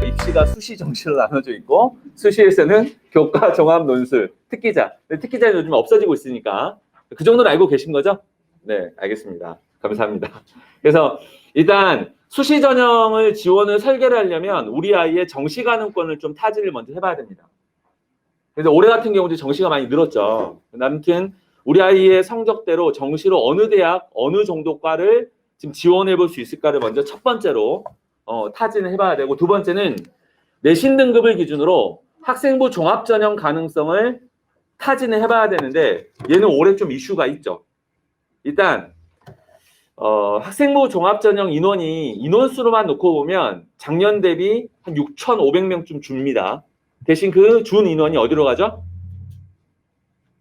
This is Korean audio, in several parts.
입시가 수시, 정시로 나눠져 있고 수시에서는 교과, 종합, 논술, 특기자. 특기자는 요즘 없어지고 있으니까 그 정도는 알고 계신 거죠? 네, 알겠습니다. 감사합니다. 그래서 일단 수시 전형을 지원을 설계를 하려면 우리 아이의 정시 가능권을 좀 타진을 먼저 해봐야 됩니다. 그래서 올해 같은 경우도 정시가 많이 늘었죠. 아무튼 우리 아이의 성적대로 정시로 어느 대학, 어느 정도 과를 지금 지원해 볼 수 있을까를 먼저 첫 번째로 타진을 해봐야 되고, 두 번째는 내신 등급을 기준으로 학생부 종합전형 가능성을 타진을 해봐야 되는데, 얘는 올해 좀 이슈가 있죠. 일단 학생부 종합전형 인원수로만 놓고 보면 작년 대비 한 6,500명쯤 줍니다. 대신 그 준 인원이 어디로 가죠?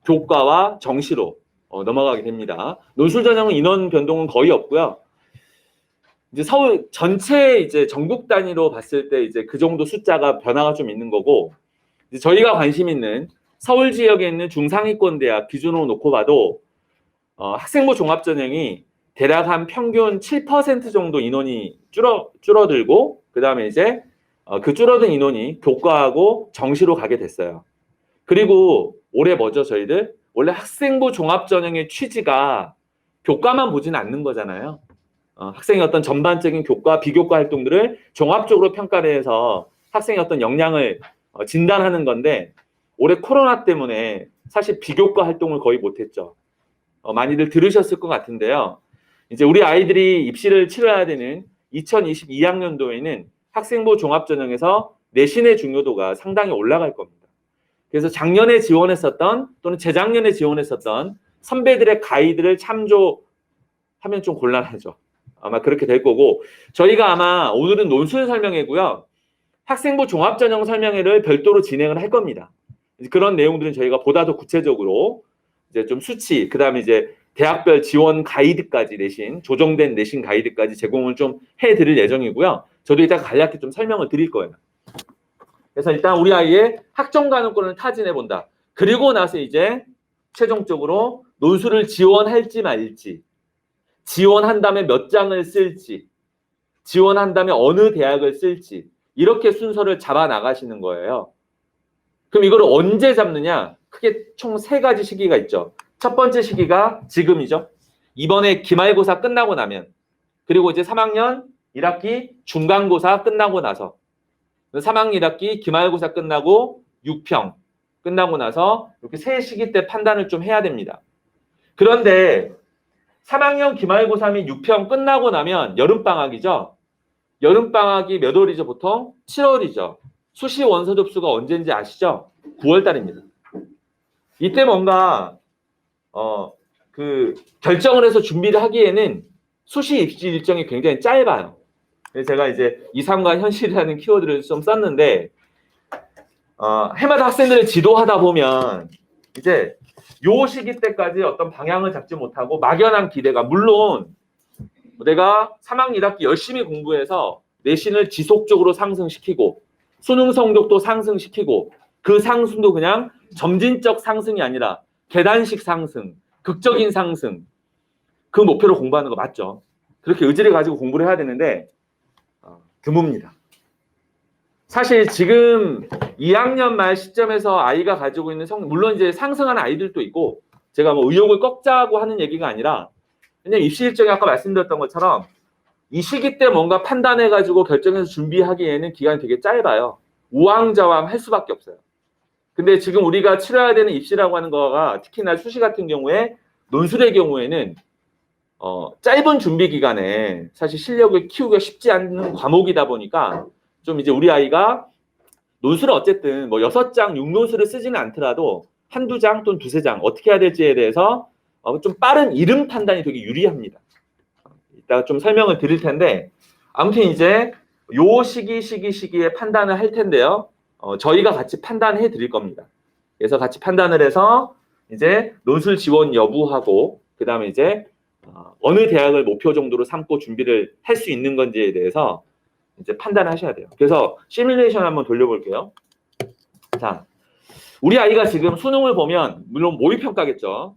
교과와 정시로 넘어가게 됩니다. 논술 전형은 인원 변동은 거의 없고요. 이제 서울 전체 이제 전국 단위로 봤을 때 이제 그 정도 숫자가 변화가 좀 있는 거고, 이제 저희가 관심 있는 서울 지역에 있는 중상위권 대학 기준으로 놓고 봐도 학생부 종합 전형이 대략 한 평균 7% 정도 인원이 줄어들고, 그 다음에 이제 그 줄어든 인원이 교과하고 정시로 가게 됐어요. 그리고 올해 뭐죠, 저희들? 원래 학생부 종합전형의 취지가 교과만 보지는 않는 거잖아요. 학생의 어떤 전반적인 교과, 비교과 활동들을 종합적으로 평가를 해서 학생의 어떤 역량을 진단하는 건데, 올해 코로나 때문에 사실 비교과 활동을 거의 못했죠. 많이들 들으셨을 것 같은데요. 이제 우리 아이들이 입시를 치러야 되는 2022학년도에는 학생부 종합전형에서 내신의 중요도가 상당히 올라갈 겁니다. 그래서 작년에 지원했었던 또는 재작년에 지원했었던 선배들의 가이드를 참조하면 좀 곤란하죠. 아마 그렇게 될 거고, 저희가 아마 오늘은 논술 설명회고요. 학생부 종합전형 설명회를 별도로 진행을 할 겁니다. 그런 내용들은 저희가 보다 더 구체적으로 이제 좀 수치, 그 다음에 이제 대학별 지원 가이드까지 조정된 내신 가이드까지 제공을 좀 해드릴 예정이고요. 저도 이따가 간략히 좀 설명을 드릴 거예요. 그래서 일단 우리 아이의 학점 가능권을 타진해 본다. 그리고 나서 이제 최종적으로 논술을 지원할지 말지, 지원한다면 몇 장을 쓸지, 지원한다면 어느 대학을 쓸지, 이렇게 순서를 잡아 나가시는 거예요. 그럼 이걸 언제 잡느냐? 크게 총 3가지 시기가 있죠. 첫 번째 시기가 지금이죠. 이번에 기말고사 끝나고 나면, 그리고 이제 3학년 1학기 중간고사 끝나고 나서, 3학년 1학기 기말고사 끝나고 6평 끝나고 나서 이렇게 세 시기 때 판단을 좀 해야 됩니다. 그런데 3학년 기말고사 및 6평 끝나고 나면 여름방학이죠. 여름방학이 몇 월이죠? 보통 7월이죠. 수시 원서 접수가 언제인지 아시죠? 9월 달입니다. 이때 뭔가 결정을 해서 준비를 하기에는 수시 입시 일정이 굉장히 짧아요. 그래서 제가 이제 2, 3과 현실이라는 키워드를 좀 썼는데, 해마다 학생들을 지도하다 보면 이제 요 시기 때까지 어떤 방향을 잡지 못하고 막연한 기대가, 물론 내가 3학년 1학기 열심히 공부해서 내신을 지속적으로 상승시키고 수능 성적도 상승시키고, 그 상승도 그냥 점진적 상승이 아니라 계단식 상승, 극적인 상승, 그 목표로 공부하는 거 맞죠? 그렇게 의지를 가지고 공부를 해야 되는데 드뭅니다. 사실 지금 2학년 말 시점에서 아이가 가지고 있는 물론 이제 상승하는 아이들도 있고, 제가 뭐 의욕을 꺾자고 하는 얘기가 아니라 그냥 입시 일정이 아까 말씀드렸던 것처럼 이 시기 때 뭔가 판단해가지고 결정해서 준비하기에는 기간이 되게 짧아요. 우왕좌왕 할 수밖에 없어요. 근데 지금 우리가 치러야 되는 입시라고 하는 거가 특히나 수시 같은 경우에, 논술의 경우에는 짧은 준비 기간에 사실 실력을 키우기가 쉽지 않은 과목이다 보니까 좀 이제 우리 아이가 논술을 어쨌든 뭐 6장 6논술을 쓰지는 않더라도 한두 장 또는 두세 장 어떻게 해야 될지에 대해서 좀 빠른 이름 판단이 되게 유리합니다. 이따가 좀 설명을 드릴 텐데, 아무튼 이제 요 시기에 판단을 할 텐데요. 저희가 같이 판단해 드릴 겁니다. 그래서 같이 판단을 해서 이제 논술 지원 여부하고, 그 다음에 이제 어느 대학을 목표 정도로 삼고 준비를 할 수 있는 건지에 대해서 이제 판단을 하셔야 돼요. 그래서 시뮬레이션 한번 돌려볼게요. 자, 우리 아이가 지금 수능을 보면 물론 모의평가겠죠.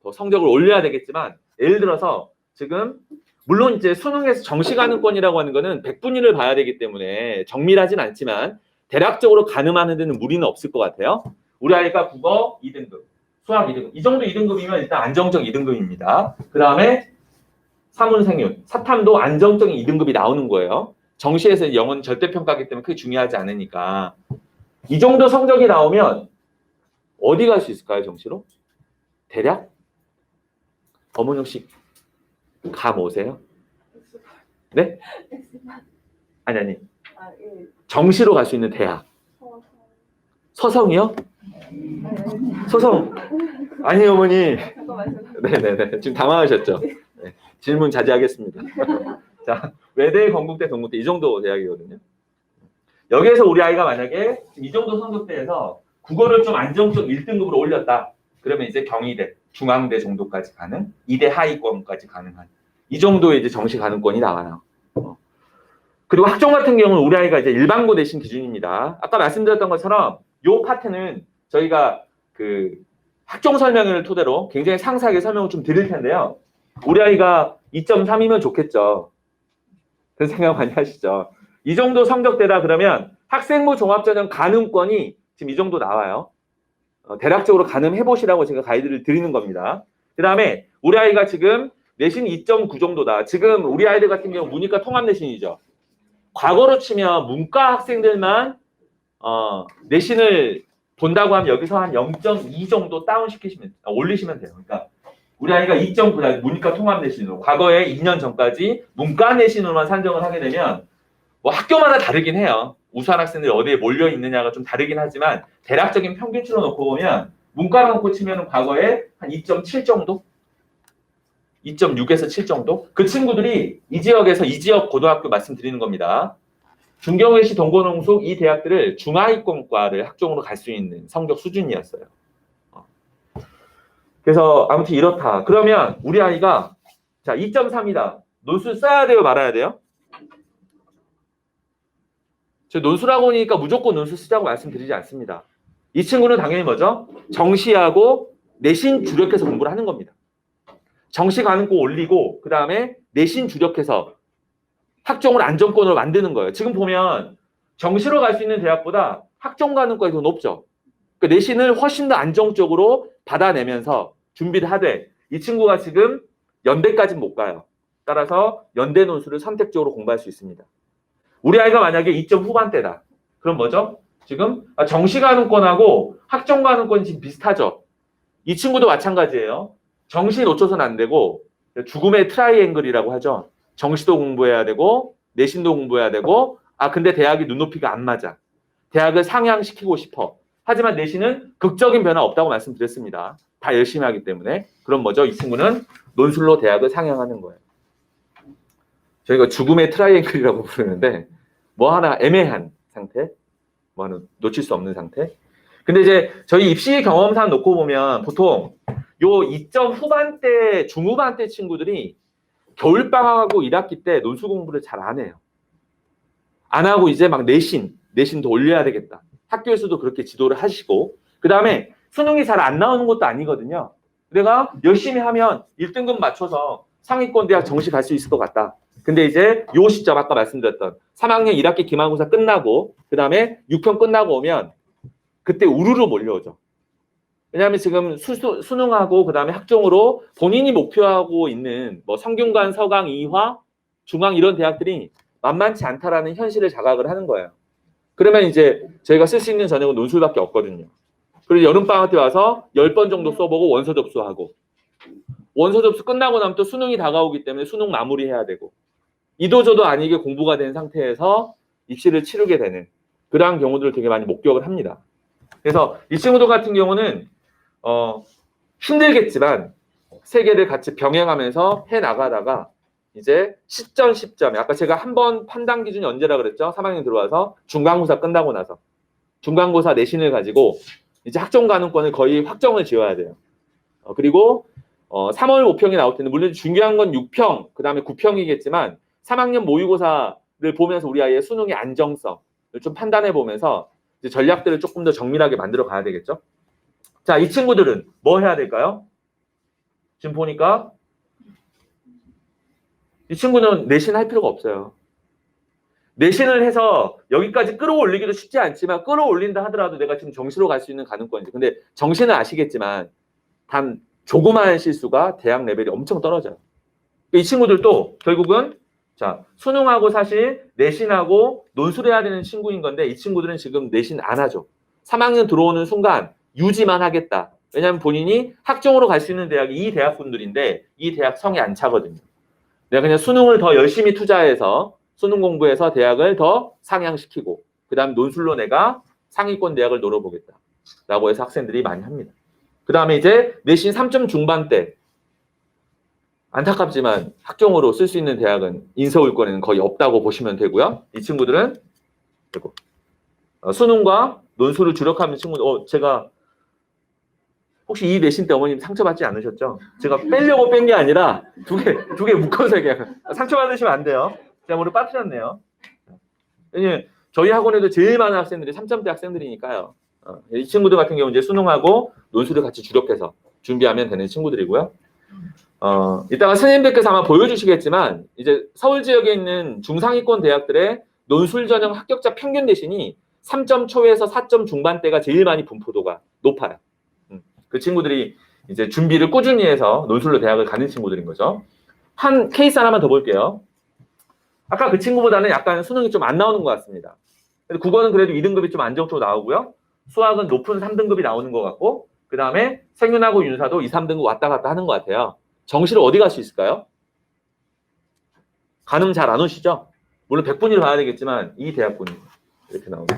더 성적을 올려야 되겠지만 예를 들어서 지금 물론 이제 수능에서 정시가능권이라고 하는 거는 백분위를 봐야 되기 때문에 정밀하진 않지만 대략적으로 가늠하는 데는 무리는 없을 것 같아요. 우리 아이가 국어 2등급, 수학 2등급 이 정도 2등급이면 일단 안정적 2등급입니다. 그 다음에 사문생윤, 사탐도 안정적인 2등급이 나오는 거예요. 정시에서 영어는 절대평가이기 때문에 크게 중요하지 않으니까 이 정도 성적이 나오면 어디 갈 수 있을까요? 정시로? 대략? 어머니 혹시 감 오세요? 네? 아니 정시로 갈 수 있는 대학 서성이요? 서성 아니에요 어머니. 네네네 지금 당황하셨죠? 네. 질문 자제하겠습니다. 자 외대, 건국대, 동국대 이 정도 대학이거든요. 여기에서 우리 아이가 만약에 이 정도 성적대에서 국어를 좀 안정적 1등급으로 올렸다. 그러면 이제 경희대, 중앙대 정도까지 가는 2대 하위권까지 가능한 이 정도의 이제 정시 가능권이 나와요. 그리고 학종 같은 경우는 우리 아이가 이제 일반고 내신 기준입니다. 아까 말씀드렸던 것처럼 이 파트는 저희가 그 학종 설명을 토대로 굉장히 상세하게 설명을 좀 드릴 텐데요. 우리 아이가 2.3이면 좋겠죠. 그런 생각 많이 하시죠. 이 정도 성적대다 그러면 학생부 종합전형 가늠권이 지금 이 정도 나와요. 대략적으로 가늠해보시라고 제가 가이드를 드리는 겁니다. 그 다음에 우리 아이가 지금 내신 2.9 정도다. 지금 우리 아이들 같은 경우 문이과 통합 내신이죠. 과거로 치면 문과 학생들만 내신을 본다고 하면 여기서 한 0.2 정도 다운시키시면 올리시면 돼요. 그러니까 우리 아이가 2.9다 문이과 통합 내신으로 과거에 2년 전까지 문과 내신으로만 산정을 하게 되면 뭐 학교마다 다르긴 해요. 우수한 학생들이 어디에 몰려 있느냐가 좀 다르긴 하지만 대략적인 평균치로 놓고 보면 문과로 놓고 치면 과거에 한 2.7 정도? 2.6에서 7 정도? 그 친구들이 이 지역에서 이 지역 고등학교 말씀드리는 겁니다. 중경외시 동고농숙 이 대학들을 중하위권과를 학종으로 갈 수 있는 성적 수준이었어요. 그래서 아무튼 이렇다. 그러면 우리 아이가 자 2.3이다. 논술 써야 돼요? 말아야 돼요? 저 논술하고 오니까 무조건 논술 쓰자고 말씀드리지 않습니다. 이 친구는 당연히 뭐죠? 정시하고 내신 주력해서 공부를 하는 겁니다. 정시 가능권 올리고 그 다음에 내신 주력해서 학종을 안정권으로 만드는 거예요. 지금 보면 정시로 갈 수 있는 대학보다 학종 가능권이 더 높죠. 그러니까 내신을 훨씬 더 안정적으로 받아내면서 준비를 하되 이 친구가 지금 연대까지는 못 가요. 따라서 연대 논술을 선택적으로 공부할 수 있습니다. 우리 아이가 만약에 2점 후반대다. 그럼 뭐죠? 지금 정시 가능권하고 학종 가능권이 지금 비슷하죠. 이 친구도 마찬가지예요. 정시 놓쳐서는 안 되고 죽음의 트라이앵글이라고 하죠. 정시도 공부해야 되고 내신도 공부해야 되고 근데 대학이 눈높이가 안 맞아. 대학을 상향시키고 싶어. 하지만 내신은 극적인 변화 없다고 말씀드렸습니다. 다 열심히 하기 때문에. 그럼 뭐죠? 이 친구는 논술로 대학을 상향하는 거예요. 저희가 죽음의 트라이앵글이라고 부르는데 뭐 하나 애매한 상태, 뭐 하나 놓칠 수 없는 상태. 근데 이제 저희 입시 경험상 놓고 보면 보통 요 2점 후반대, 중후반대 친구들이 겨울방학하고 1학기 때 논술 공부를 잘 안 해요. 안 하고 이제 막 내신도 올려야 되겠다. 학교에서도 그렇게 지도를 하시고 그 다음에 수능이 잘 안 나오는 것도 아니거든요. 내가 열심히 하면 1등급 맞춰서 상위권 대학 정시 갈 수 있을 것 같다. 근데 이제 요 시점 아까 말씀드렸던 3학년 1학기 기말고사 끝나고 그 다음에 6편 끝나고 오면 그때 우르르 몰려오죠. 왜냐하면 지금 수능하고 그 다음에 학종으로 본인이 목표하고 있는 뭐 성균관, 서강, 이화, 중앙 이런 대학들이 만만치 않다라는 현실을 자각을 하는 거예요. 그러면 이제 저희가 쓸 수 있는 전형은 논술밖에 없거든요. 그리고 여름방학 때 와서 10번 정도 써보고 원서 접수하고 원서 접수 끝나고 나면 또 수능이 다가오기 때문에 수능 마무리해야 되고 이도저도 아니게 공부가 된 상태에서 입시를 치르게 되는 그러한 경우들을 되게 많이 목격을 합니다. 그래서 이 친구들 같은 경우는 힘들겠지만 세 개를 같이 병행하면서 해나가다가 이제 10점 아까 제가 한번 판단 기준이 언제라 그랬죠? 3학년 들어와서 중간고사 끝나고 나서 중간고사 내신을 가지고 이제 학종 가능권을 거의 확정을 지어야 돼요. 그리고 3월 5평이 나올 때는 물론 중요한 건 6평 그 다음에 9평이겠지만 3학년 모의고사를 보면서 우리 아이의 수능의 안정성을 좀 판단해 보면서 이제 전략들을 조금 더 정밀하게 만들어 가야 되겠죠. 자, 이 친구들은 뭐 해야 될까요? 지금 보니까 이 친구는 내신 할 필요가 없어요. 내신을 해서 여기까지 끌어올리기도 쉽지 않지만 끌어올린다 하더라도 내가 지금 정시로 갈 수 있는 가능성이지. 근데 정시는 아시겠지만 단 조그마한 실수가 대학 레벨이 엄청 떨어져요. 이 친구들도 결국은 자 수능하고 사실 내신하고 논술해야 되는 친구인 건데 이 친구들은 지금 내신 안 하죠. 3학년 들어오는 순간 유지만 하겠다. 왜냐하면 본인이 학종으로 갈 수 있는 대학이 이 대학분들인데 이 대학 성이 안 차거든요. 내가 그냥 수능을 더 열심히 투자해서 수능 공부해서 대학을 더 상향시키고 그 다음 논술로 내가 상위권 대학을 노려보겠다 라고 해서 학생들이 많이 합니다. 그 다음에 이제 내신 3점 중반대 안타깝지만 학종으로 쓸 수 있는 대학은 인서울권에는 거의 없다고 보시면 되고요. 이 친구들은 수능과 논술을 주력하는 친구들 제가 혹시 이 내신 때 어머님 상처받지 않으셨죠? 제가 빼려고 뺀 게 아니라 두 개 묶어서 그냥 상처받으시면 안 돼요. 제가 오늘 빠뜨렸네요. 왜냐면 저희 학원에도 제일 많은 학생들이 3점대 학생들이니까요. 이 친구들 같은 경우 이제 수능하고 논술을 같이 주력해서 준비하면 되는 친구들이고요. 이따가 선생님들께서 아마 보여주시겠지만 이제 서울 지역에 있는 중상위권 대학들의 논술 전형 합격자 평균 내신이 3점 초에서 4점 중반대가 제일 많이 분포도가 높아요. 그 친구들이 이제 준비를 꾸준히 해서 논술로 대학을 가는 친구들인 거죠. 한 케이스 하나만 더 볼게요. 아까 그 친구보다는 약간 수능이 좀 안 나오는 것 같습니다. 근데 국어는 그래도 2등급이 좀 안정적으로 나오고요. 수학은 높은 3등급이 나오는 것 같고 그 다음에 생윤하고 윤사도 2, 3등급 왔다 갔다 하는 것 같아요. 정시로 어디 갈 수 있을까요? 가늠 잘 안 오시죠? 물론 100분위를 봐야 되겠지만 이 대학분이 이렇게 나옵니다.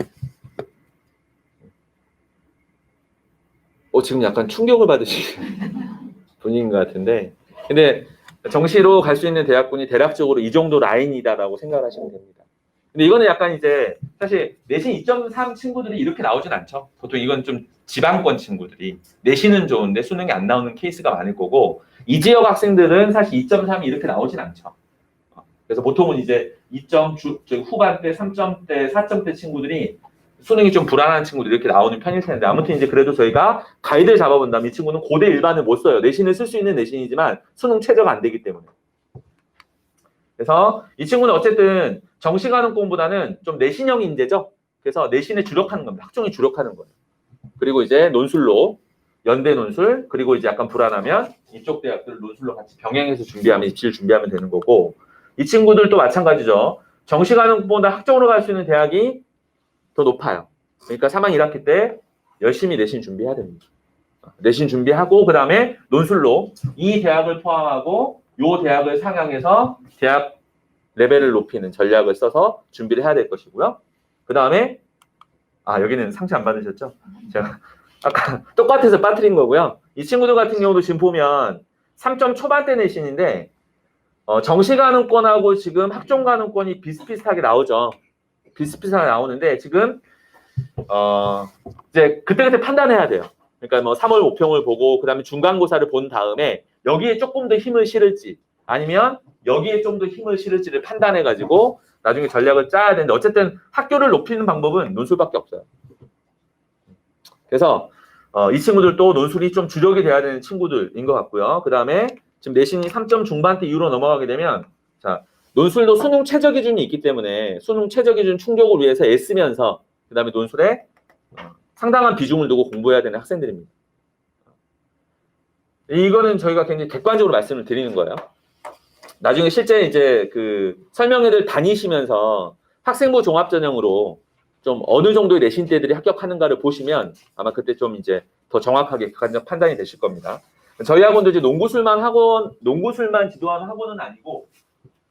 지금 약간 충격을 받으시는 분인 것 같은데 근데 정시로 갈 수 있는 대학군이 대략적으로 이 정도 라인이다라고 생각하시면 됩니다. 근데 이거는 약간 이제 사실 내신 2.3 친구들이 이렇게 나오진 않죠. 보통 이건 좀 지방권 친구들이 내신은 좋은데 수능이 안 나오는 케이스가 많을 거고 이 지역 학생들은 사실 2.3이 이렇게 나오진 않죠. 그래서 보통은 이제 2점 후반대, 3점대, 4점대 친구들이 수능이 좀 불안한 친구들이 이렇게 나오는 편일 텐데 아무튼 이제 그래도 저희가 가이드를 잡아본다면 이 친구는 고대 일반을 못 써요. 내신을 쓸 수 있는 내신이지만 수능 최저가 안 되기 때문에. 그래서 이 친구는 어쨌든 정시 가는 공보다는 좀 내신형 인재죠. 그래서 내신에 주력하는 겁니다. 학종에 주력하는 거예요. 그리고 이제 논술로 연대 논술 그리고 이제 약간 불안하면 이쪽 대학들 논술로 같이 병행해서 준비하면 입시를 준비하면 되는 거고 이 친구들도 마찬가지죠. 정시 가는 공보다 학종으로 갈 수 있는 대학이 더 높아요. 그러니까 3학 1학기 때 열심히 내신 준비해야 됩니다. 내신 준비하고 그 다음에 논술로 이 대학을 포함하고 이 대학을 상향해서 대학 레벨을 높이는 전략을 써서 준비를 해야 될 것이고요. 그 다음에 여기는 상처 안 받으셨죠? 제가 아까 똑같아서 빠뜨린 거고요. 이 친구들 같은 경우도 지금 보면 3점 초반대 내신인데 정시 가능권하고 지금 학종 가능권이 비슷비슷하게 나오죠. 비슷비슷하게 나오는데 지금 이제 그때그때 판단해야 돼요. 그러니까 뭐 3월 모평을 보고 그다음에 중간고사를 본 다음에 여기에 조금 더 힘을 실을지 아니면 여기에 좀 더 힘을 실을지를 판단해 가지고 나중에 전략을 짜야 되는데 어쨌든 학교를 높이는 방법은 논술밖에 없어요. 그래서 이 친구들도 논술이 좀 주력이 돼야 되는 친구들인 것 같고요. 그다음에 지금 내신이 3점 중반대 이후로 넘어가게 되면 자 논술도 수능 최저 기준이 있기 때문에 수능 최저 기준 충족을 위해서 애쓰면서 그다음에 논술에 상당한 비중을 두고 공부해야 되는 학생들입니다. 이거는 저희가 굉장히 객관적으로 말씀을 드리는 거예요. 나중에 실제 이제 그 설명회를 다니시면서 학생부 종합전형으로 좀 어느 정도의 내신대들이 합격하는가를 보시면 아마 그때 좀 이제 더 정확하게 객관적 판단이 되실 겁니다. 저희 학원도 이제 농구술만 지도하는 학원은 아니고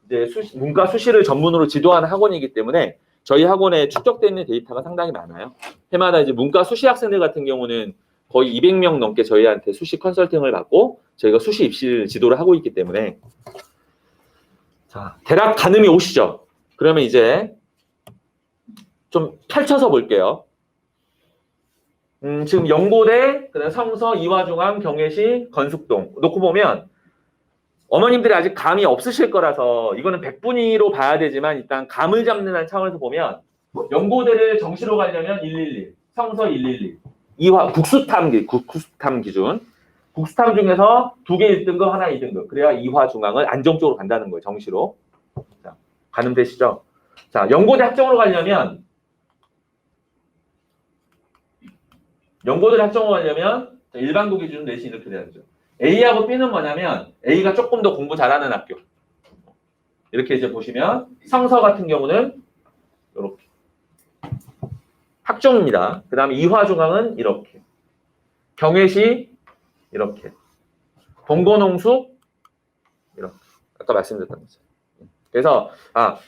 이제 문과 수시를 전문으로 지도하는 학원이기 때문에 저희 학원에 축적되어 있는 데이터가 상당히 많아요. 해마다 이제 문과 수시 학생들 같은 경우는 거의 200명 넘게 저희한테 수시 컨설팅을 받고 저희가 수시 입시를 지도를 하고 있기 때문에 자, 대략 가늠이 오시죠. 그러면 이제 좀 펼쳐서 볼게요. 지금 연고대, 그다음 성서, 이화중앙, 경혜시, 건숙동 놓고 보면 어머님들이 아직 감이 없으실 거라서 이거는 100분위로 봐야 되지만 일단 감을 잡는 한 차원에서 보면 연고대를 정시로 가려면 111, 성서 111, 이화 국수탐 기준, 국수탐 중에서 2개 1등급, 하나 2등급. 그래야 이화 중앙을 안정적으로 간다는 거예요. 정시로. 자, 가늠되시죠? 자, 연고대 학종으로 가려면 일반고 기준 내신 이렇게 돼야죠. A하고 B는 뭐냐면 A가 조금 더 공부 잘하는 학교. 이렇게 이제 보시면 성서 같은 경우는 이렇게 학종입니다. 그 다음에 이화중앙은 이렇게, 경외시 이렇게, 동고농숙 이렇게. 아까 말씀드렸던 거죠. 그래서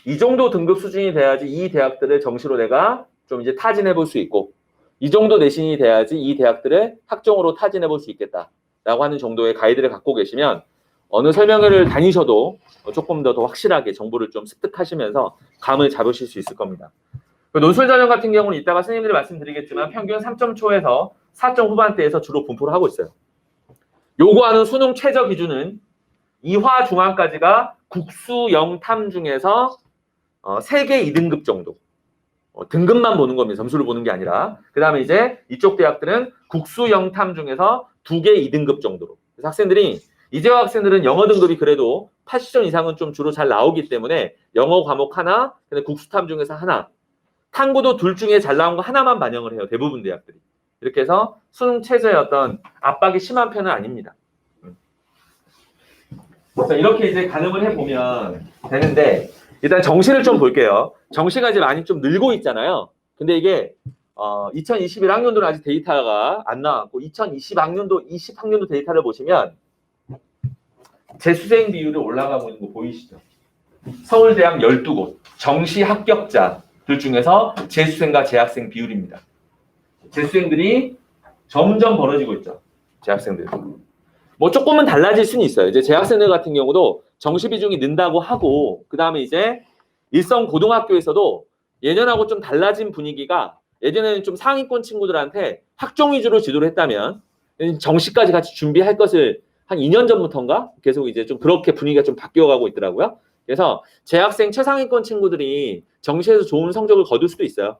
이 정도 등급 수준이 돼야지 이 대학들을 정시로 내가 좀 이제 타진해 볼 수 있고, 이 정도 내신이 돼야지 이 대학들을 학종으로 타진해 볼 수 있겠다라고 하는 정도의 가이드를 갖고 계시면 어느 설명회를 다니셔도 조금 더 확실하게 정보를 좀 습득하시면서 감을 잡으실 수 있을 겁니다. 논술 전형 같은 경우는 이따가 선생님들이 말씀드리겠지만 평균 3점 초에서 4점 후반대에서 주로 분포를 하고 있어요. 요구하는 수능 최저 기준은 이화 중앙까지가 국수 영탐 중에서 3개 2등급 정도. 등급만 보는 겁니다. 점수를 보는 게 아니라. 그 다음에 이제 이쪽 대학들은 국수 영탐 중에서 2개 2등급 정도로. 그래서 학생들이, 이재화 학생들은 영어 등급이 그래도 80점 이상은 좀 주로 잘 나오기 때문에 영어 과목 하나, 근데 국수탐 중에서 하나, 탐구도 둘 중에 잘 나온 거 하나만 반영을 해요. 대부분 대학들이. 이렇게 해서 수능 최저의 어떤 압박이 심한 편은 아닙니다. 그래서 이렇게 이제 가늠을 해보면 되는데, 일단 정시를 좀 볼게요. 정시가 이제 많이 좀 늘고 있잖아요. 근데 이게 2021학년도는 아직 데이터가 안 나왔고 2020학년도 데이터를 보시면 재수생 비율이 올라가고 있는 거 보이시죠? 서울대학 12곳 정시 합격자들 중에서 재수생과 재학생 비율입니다. 재수생들이 점점 벌어지고 있죠. 재학생들. 뭐 조금은 달라질 수는 있어요. 이제 재학생들 같은 경우도 정시 비중이 는다고 하고, 그 다음에 이제 일선 고등학교에서도 예년하고 좀 달라진 분위기가, 예전에는 좀 상위권 친구들한테 학종 위주로 지도를 했다면 정시까지 같이 준비할 것을 한 2년 전부터인가 계속 이제 좀 그렇게 분위기가 좀 바뀌어가고 있더라고요. 그래서 재학생 최상위권 친구들이 정시에서 좋은 성적을 거둘 수도 있어요.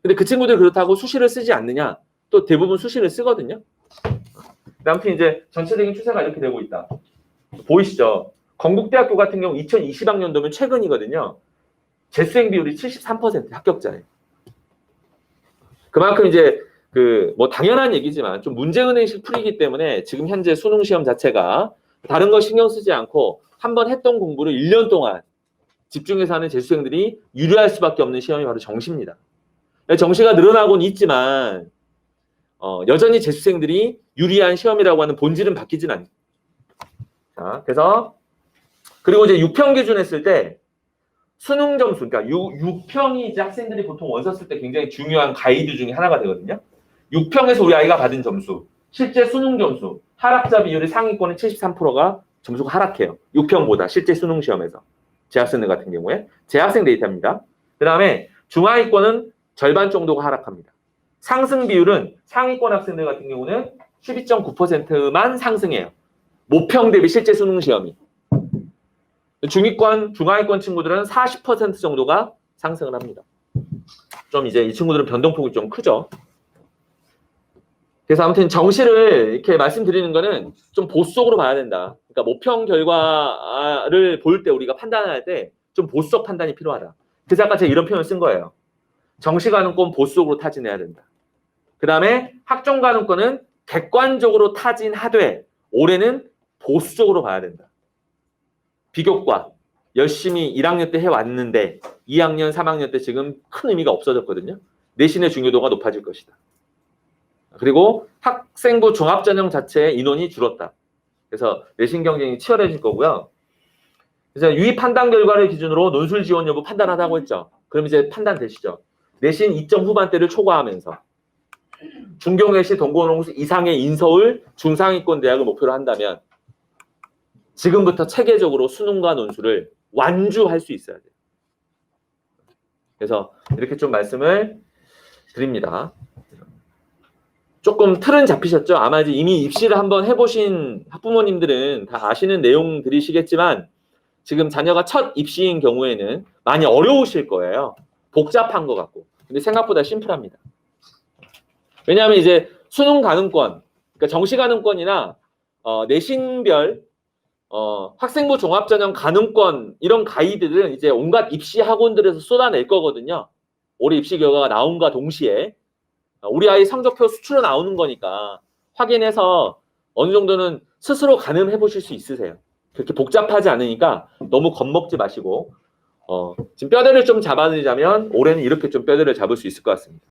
근데 그 친구들이 그렇다고 수시를 쓰지 않느냐? 또 대부분 수시를 쓰거든요. 아무튼 이제 전체적인 추세가 이렇게 되고 있다. 보이시죠? 건국대학교 같은 경우 2020학년도면 최근이거든요. 재수생 비율이 73% 합격자예요. 그만큼 이제 뭐 당연한 얘기지만 좀 문제은행식 풀이기 때문에 지금 현재 수능 시험 자체가 다른 거 신경 쓰지 않고 한번 했던 공부를 1년 동안 집중해서 하는 재수생들이 유리할 수밖에 없는 시험이 바로 정시입니다. 정시가 늘어나고는 있지만 여전히 재수생들이 유리한 시험이라고 하는 본질은 바뀌진 않습니다. 자, 그래서 그리고 이제 6평 기준 했을 때 수능 점수, 그러니까 6평이 이제 학생들이 보통 원서 쓸 때 굉장히 중요한 가이드 중에 하나가 되거든요. 6평에서 우리 아이가 받은 점수, 실제 수능 점수, 하락자 비율이 상위권의 73%가 점수가 하락해요. 6평보다 실제 수능 시험에서. 재학생들 같은 경우에. 재학생 데이터입니다. 그 다음에 중하위권은 절반 정도가 하락합니다. 상승 비율은 상위권 학생들 같은 경우는 12.9%만 상승해요. 모평 대비 실제 수능 시험이. 중위권, 중하위권 친구들은 40% 정도가 상승을 합니다. 좀 이제 이 친구들은 변동폭이 좀 크죠. 그래서 아무튼 정시를 이렇게 말씀드리는 거는 좀 보수적으로 봐야 된다. 그러니까 모평 결과를 볼 때 우리가 판단할 때 좀 보수적 판단이 필요하다. 그래서 아까 제가 이런 표현을 쓴 거예요. 정시 가능권 보수적으로 타진해야 된다. 그 다음에 학종 가능권은 객관적으로 타진하되 올해는 보수적으로 봐야 된다. 비교과 열심히 1학년 때 해왔는데 2학년, 3학년 때 지금 큰 의미가 없어졌거든요. 내신의 중요도가 높아질 것이다. 그리고 학생부 종합전형 자체의 인원이 줄었다. 그래서 내신 경쟁이 치열해질 거고요. 그래서 유의 판단 결과를 기준으로 논술 지원 여부 판단하다고 했죠. 그럼 이제 판단되시죠. 내신 2점 후반대를 초과하면서 중경외시 동고농수 이상의 인서울 중상위권 대학을 목표로 한다면 지금부터 체계적으로 수능과 논술을 완주할 수 있어야 돼요. 그래서 이렇게 좀 말씀을 드립니다. 조금 틀은 잡히셨죠? 아마 이미 입시를 한번 해보신 학부모님들은 다 아시는 내용들이시겠지만 지금 자녀가 첫 입시인 경우에는 많이 어려우실 거예요. 복잡한 것 같고. 근데 생각보다 심플합니다. 왜냐하면 이제 수능 가능권, 그러니까 정시 가능권이나 내신별 학생부 종합전형 가능권 이런 가이드들은 이제 온갖 입시 학원들에서 쏟아낼 거거든요. 올해 입시 결과가 나온과 동시에 우리 아이 성적표 수출로 나오는 거니까 확인해서 어느 정도는 스스로 가늠해 보실 수 있으세요. 그렇게 복잡하지 않으니까 너무 겁먹지 마시고 지금 뼈대를 좀 잡아내자면 올해는 이렇게 좀 뼈대를 잡을 수 있을 것 같습니다.